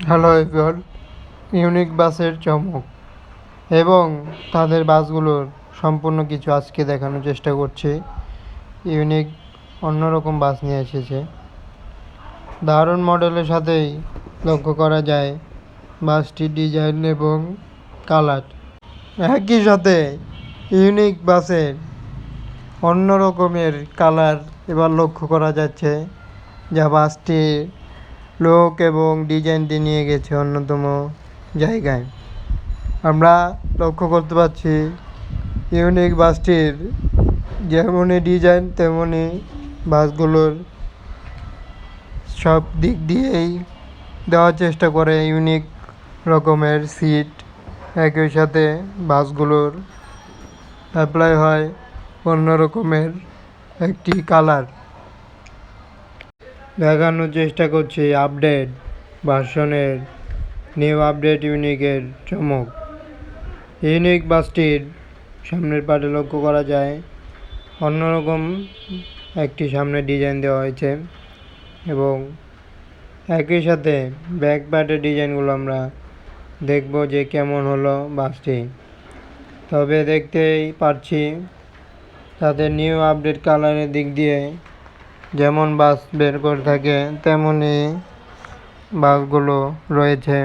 Hello everyone, unique বাসের চমক এবং তাদের বাসগুলোর সম্পূর্ণ কিছু আজকে দেখানোর চেষ্টা করছি। ইউনিক অন্যরকম বাস নিয়ে এসেছে, দারুণ মডেলের সাথেই লক্ষ্য করা যায় বাসটির ডিজাইন এবং কালার। একই সাথে ইউনিক বাসের অন্য রকমের কালার এবার লক্ষ্য করা যাচ্ছে, যা বাসটির লোক এবং ডিজাইনটি নিয়ে গেছে অন্যতম জায়গায়। আমরা লক্ষ্য করতে পারছি ইউনিক বাসটির যেমনই ডিজাইন তেমনই বাসগুলোর সব দিক দিয়েই দেওয়ার চেষ্টা করে ইউনিক রকমের সিট। একই সাথে বাসগুলোর অ্যাপ্লাই হয় অন্য রকমের একটি কালার। দেখানোর চেষ্টা করছি আপডেট ভার্সনের নিউ আপডেট ইউনিকের চমক। ইউনিক বাসটির সামনের পার্টে লক্ষ্য করা যায় অন্যরকম একটি সামনে ডিজাইন দেওয়া হয়েছে এবং একই সাথে ব্যাক পার্টের ডিজাইনগুলো আমরা দেখব যে কেমন হলো বাসটি। তবে দেখতেই পারছি তাদের নিউ আপডেট কালারের দিক দিয়ে যেমন বাস বের করে থাকে তেমনই বাসগুলো রয়েছে,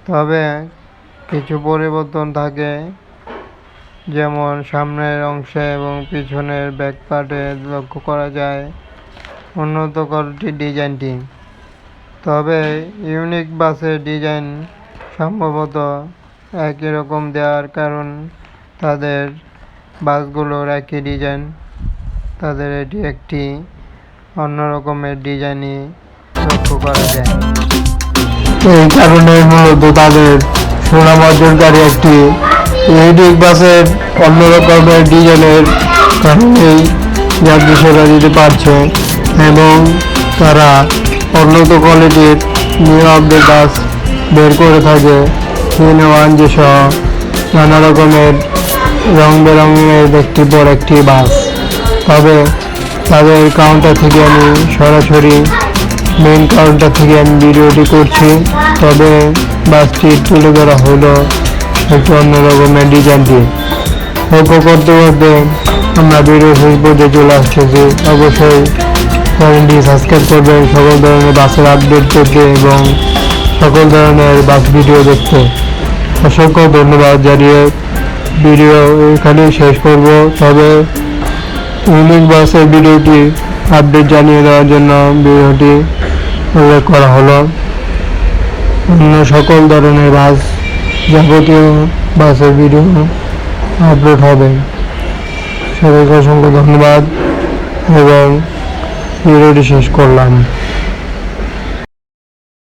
তবে কিছু পরিবর্তন থাকে, যেমন সামনের অংশে এবং পিছনের ব্যাক পার্টে লক্ষ্য করা যায় উন্নত কোয়ালিটির ডিজাইনটি। তবে ইউনিক বাসের ডিজাইন সম্ভবত একই রকম দেওয়ার কারণ তাদের বাসগুলোর একই ডিজাইন, তাদের এটি একটি অন্য রকমের ডিজাইনই লক্ষ্য করা যায়। এই কারণে মূলত তাদের সুনাম অর্জনকারী একটি ইউনিক বাসের অন্য রকমের ডিজাইনের কারণেই যাত্রীসেবা দিতে পারছে এবং তারা উন্নত কোয়ালিটির নিউ আপডেট বাস বের করে থাকে। 3-in-1 সহ নানা রকমের রং বেরঙের একটি বড় একটি বাস। তবে তাদের কাউন্টার থেকে আমি সরাসরি মেন কাউন্টার থেকে আমি ভিডিওটি করছি। তবে বাসটি তুলে ধরা হলো একটু অন্য রকমের ডিজাইনটি। লক্ষ্য করতে করতে আমরা ভিডিও শেষ পর্যন্ত চলে আসতেছি। অবশ্যই চ্যানেলটি সাবস্ক্রাইব করবেন সকল ধরনের বাসের আপডেট পেতে এবং সকল ধরনের বাস ভিডিও দেখতে। অসংখ্য ধন্যবাদ জানিয়ে ভিডিও এখানেই শেষ করব। তবে ইউনিক বাসের ভিডিওটি আপডেট জানিয়ে দেওয়ার জন্য ভিডিওটি উল্লেখ করা হলো। অন্য সকল ধরনের বাস যাবতীয় বাসের ভিডিও আপলোড হবে। সবাইকে অসংখ্য ধন্যবাদ এবং ভিডিওটি শেষ করলাম।